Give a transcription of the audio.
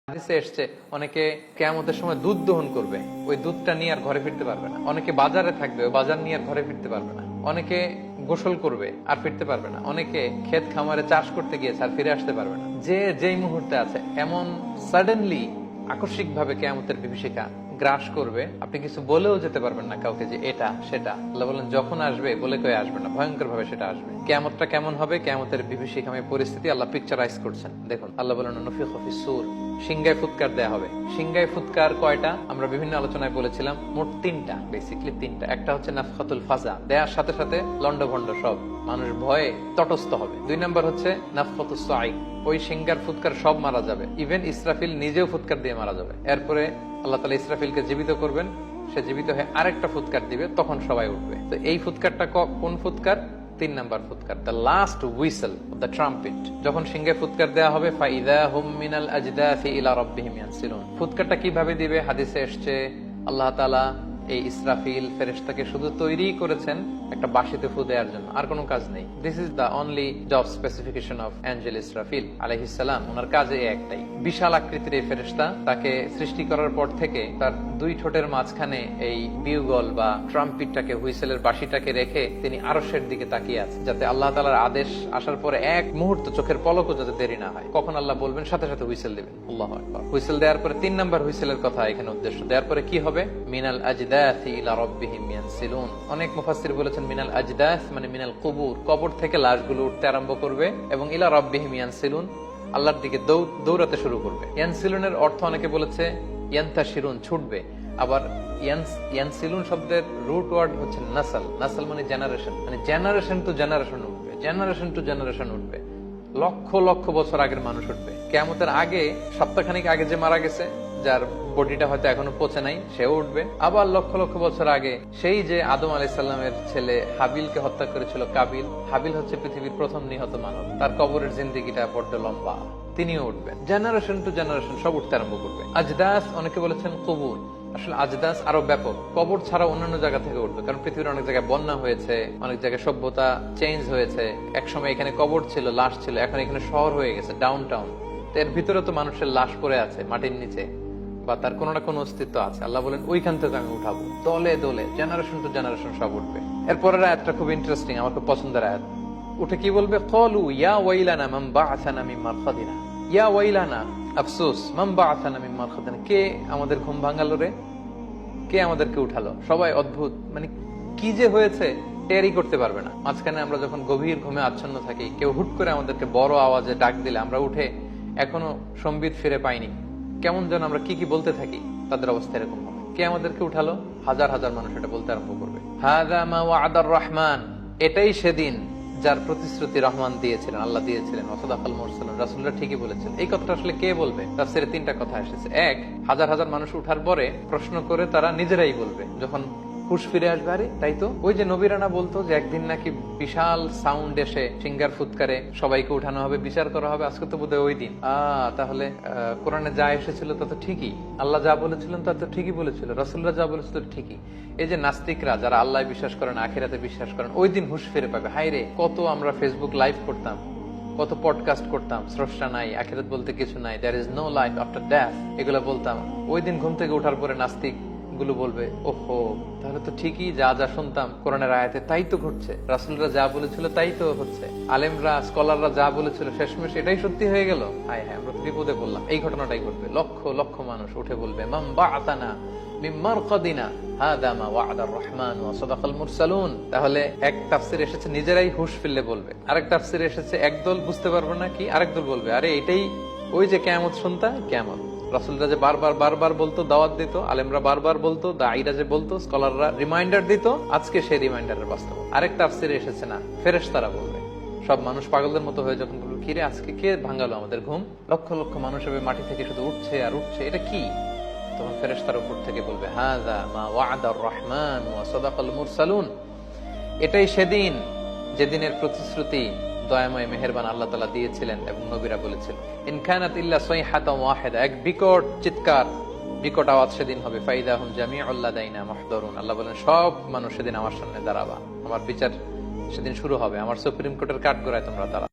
হাদিসে এসছে অনেকে কিয়ামতের সময় দুধ দহন করবে, ওই দুধটা নিয়ে আর ঘরে ফিরতে পারবে না। অনেকে বাজারে থাকবে, ওই বাজার নিয়ে আর ঘরে ফিরতে পারবে না। অনেকে গোসল করবে আর ফিরতে পারবে না। অনেকে ক্ষেত খামারে চাষ করতে গিয়েছে আর ফিরে আসতে পারবে না। যে যেই মুহূর্তে আছে এমন সাডেনলি আকস্মিক ভাবে কিয়ামতের বিভীষিকা গ্রাস করবে, আপনি কিছু বলেও যেতে পারবেন না কাউকে যে এটা সেটা। আল্লাহ বলেন যখন আসবে বলে কয়ে আসবে না, ভয়ঙ্কর ভাবে সেটা আসবে। কিয়ামতটা কেমন হবে, কিয়ামতের বিভীষিকাময় পরিস্থিতি আল্লাহ পিকচারাইজ করছেন। দেখুন আল্লাহ বলেন নফিখু ফিস-সূর, সিংহায় ফুৎকার দেয়া হবে। সিংহায় ফুৎকার কয়টা আমরা বিভিন্ন আলোচনায় বলেছিলাম, মোট তিনটা, বেসিক্যালি তিনটা। একটা হচ্ছে নাফখাতুল ফাজা, দেয়ার সাথে সাথে লন্ডভন্ড সব মানুষ ভয়ে তটস্থ হবে। 2 নাম্বার হচ্ছে নাফখাতুস সাঈক, ওই সিংহার ফুৎকার সব মারা যাবে, ইভেন ইসরাফিল নিজেও ফুৎকার দিয়ে মারা যাবে। এরপরে আল্লাহ তাআলা ইসরাফিলকে জীবিত করবেন, সে জীবিত হয়ে আরেকটা ফুৎকার দিবে, তখন সবাই উঠবে। তো এই ফুৎকারটা কোন ফুৎকার? 3 নাম্বার ফুৎকার, the last whistle of the trumpet. যখন সিংহে ফুৎকার দেয়া হবে, ফাইদা হুম মিনাল আজদাসি ইলা রাব্বিহিম ইয়ানসিলুন। ফুৎকারটা কিভাবে দিবে? হাদিসে এসেছে আল্লাহ তাআলা এই ইসরাফিল ফেরেশতাকে শুধু তৈরি করেছেন একটা বাঁশিতে ফু দেওয়ার জন্য, আর কোনো কাজ নেই। This is the only job specification of Angel Israfil আলাইহিস সালাম। ওনার কাজে একটাই। বিশাল আকৃতির এই ফেরেশতা, তাকে সৃষ্টি করার পর থেকে তার 2 ঠোঁটের মাঝখানে এই বিউগল বা ট্রাম্পিটটাকে, হুইসেলের বাঁশিটাকে রেখে তিনি আরশের দিকে তাকিয়ে আছে, যাতে আল্লাহ তাআলার আদেশ আসার পরে এক মুহূর্ত, চোখের পলকও যাতে দেরি না হয়। কখন আল্লাহ বলবেন সাথে সাথে হুইসেল দিবেন। আল্লাহু আকবার। হুইসেল দেওয়ার পরে 3 নাম্বার হুইসেলের কথা এখানে উদ্দেশ্য। দেওয়ার পরে কি হবে? মিনাল আজদাসি ইলা রাব্বিহিম ইয়ানসিলুন। অনেক মুফাসসির বলেছেন মিনাল আজদাস মানে মিনাল কুবুর, কবর থেকে লাশগুলো উঠতে আরম্ভ করবে, এবং ইলা রাব্বিহিম ইয়ানসিলুন, আল্লাহর দিকে দৌড়াতে শুরু করবে। ইয়ানসিলুনের অর্থ অনেকে বলেছে ইয়ানতাশিরুন, ছুটবে। আবার ইয়ানসিলুন শব্দের রুট ওয়ার্ড হচ্ছে নাসল। নাসল মানে জেনারেশন, মানে জেনারেশন টু জেনারেশন উঠবে, জেনারেশন টু জেনারেশন উঠবে। লক্ষ লক্ষ বছর আগের মানুষ উঠবে। কিয়ামতের আগে, সপ্তাহখানিক আগে যে মারা গেছে, যার বডিটা হয়তো এখনো পচে নাই, সেও উঠবে। আবার লক্ষ লক্ষ বছর আগে সেই যে আদম আলাইহিস সালামের ছেলে হাবিলকে হত্যা করেছিল কাবিল, হাবিল হচ্ছে পৃথিবীর প্রথম নিহত মানব, তার কবরের জিন্দেগিটা বড্ড লম্বা, তিনিও উঠবেন। জেনারেশন টু জেনারেশন সব উঠতে আরম্ভ করবে। আজদাস অনেকে বলেছেন কবর, আসলে আজদাস আরো ব্যাপক। কবর ছাড়া অন্যান্য জায়গা থেকে উঠবে, কারণ পৃথিবীর অনেক জায়গায় বন্যা হয়েছে, অনেক জায়গায় সভ্যতা চেঞ্জ হয়েছে। একসময় এখানে কবর ছিল, লাশ ছিল, এখন এখানে শহর হয়ে গেছে, ডাউন টাউন। এর ভিতরে তো মানুষের লাশ পড়ে আছে মাটির নিচে, বা তার কোনো না কোনো অস্তিত্ব আছে। আল্লাহ বলেন ওইখান থেকে আমি উঠাবো, দলে দলে, জেনারেশন টু জেনারেশন সব উঠবে। এরপরের আয়াতটা খুব ইন্টারেস্টিং, আমার খুব পছন্দের আয়াত। উঠে কি বলবে? ক্বালু ইয়া ওয়াইলানা মান বা'আসানা মিন মারকাদিনা। ইয়া ওয়াইলানা, আফসোস, মান বা'আসানা মিন মারকাদিনা, কে আমাদের ঘুম ভাঙালো রে, কে আমাদেরকে উঠালো? সবাই অদ্ভুত, মানে কি যে হয়েছে টেরই করতে পারবে না। মাঝখানে আমরা যখন গভীর ঘুমে আচ্ছন্ন থাকি, কেউ হুট করে আমাদেরকে বড় আওয়াজে ডাক দিলে আমরা উঠে এখনো সম্বিত ফিরে পাইনি, কেমন যেন আমরা কি কি বলতে থাকি, তাদের অবস্থা এরকম হবে। কে আমাদেরকে উঠালো? হাজার হাজার মানুষ এটা বলতে আরম্ভ করবে। হাযা মা ওয়া'দার রহমান, এটাই সেদিন যার প্রতিশ্রুতি রহমান দিয়েছিলেন, আল্লাহ দিয়েছিলেন। ওয়াসাদাকাল মুরসালুন, রাসূলরা ঠিকই বলেছেন। এই কথাটা আসলে কে বলবে? তাফসীরে 3টা কথা এসেছে। এক, হাজার হাজার মানুষ উঠার পরে প্রশ্ন করে তারা নিজেরাই বলবে, যখন হুশ ফিরে আসবে, আরে তাই তো, ওই যে নবীরানা বলতো যে একদিন নাকি বিশাল সাউন্ড এসে সিঙ্গার ফুৎকারে সবাইকে উঠানো হবে, বিচার করা হবে, আজকে তো বোধহয় ওই দিন। তাহলে কোরআনে যা এসেছিল তা তো ঠিকই, আল্লাহ যা বলেছিলেন তা তো ঠিকই বলেছিল, রাসূলরা যা বলেছিল ঠিকই। এই যে নাস্তিকরা, যারা আল্লাহ বিশ্বাস করেন, আখিরাতে বিশ্বাস করেন, ওই দিন হুশ ফিরে পাবে। হায় রে, কত আমরা ফেসবুক লাইভ করতাম, কত পডকাস্ট করতাম, স্রষ্টা নাই, আখিরাত বলতে কিছু নাই, there is no life after death, এগুলো বলতাম। ওই দিন ঘুম থেকে ওঠার পরে নাস্তিক গুলো বলবে, ওহো, তাহলে তো ঠিকই যা যা শুনতাম কোরআনের আয়াতে তাই তো ঘটছে, রাসূলরা যা বলেছিল তাই তো হচ্ছে, আলেমরা, স্কলাররা যা বলেছিল শেষমেশ এটাই সত্যি হয়ে গেল। হায় হায়, আমরা তো বিপদে পড়লাম। এই ঘটনাটাই ঘটবে। লক্ষ লক্ষ মানুষ উঠে বলবে, মান বা'আতানা মিন মারকাদিনা হাযা মা ওয়া'দার রহমান ওয়া সাদাকাল মুরসালুন। তাহলে এক তাফসীর এসেছে নিজেরাই হুশ ফিরলে বলবে, আরেক তাফসীর এসেছে একদল বুঝতে পারবে না কি, আরেক দল বলবে, আরে এটাই ওই যে কিয়ামত শুনতা, কিয়ামত। রাসূলরা যে বারবার বলতো, দাওয়াত দিত, আলেমরা বারবার বলতো, দাঈরা যে বলতো, স্কলাররা রিমাইন্ডার দিত, আজকে সেই রিমাইন্ডারের বাস্তব। আরেক তাফসীরে এসেছে না, ফেরেশতারা বলবে। সব মানুষ পাগলদের মতো হয়ে যখন বলবে, কিরে আজকে কে ভাঙালো আমাদের ঘুম, লক্ষ লক্ষ মানুষ হবে মাটি থেকে শুধু উঠছে আর উঠছে, এটা কি? তখন ফেরেশতারা উপর থেকে বলবে, হাযা মা ওয়া'দার রহমান ওয়া সাদাকাল মুরসালুন, এটাই সেদিন যেদিনের প্রতিশ্রুতি দয়াময় মেহেরবান আল্লাহ তাআলা দিয়েছিলেন এবং নবীরা বলেছিলেন। ইন কানাত ইল্লা সাইহাতান ওয়াহিদা, এক বিকট চিৎকার, বিকট আওয়াজ সেদিন হবে। ফাইদা হুম জামিউল লাদাইনা মুহদারুন, আল্লাহ বলেন সব মানুষ সেদিন আমার সামনে দাঁড়াবা, আমার বিচার সেদিন শুরু হবে, আমার সুপ্রিম কোর্টের কাঠগড়ায় তোমরা দাঁড়াবে।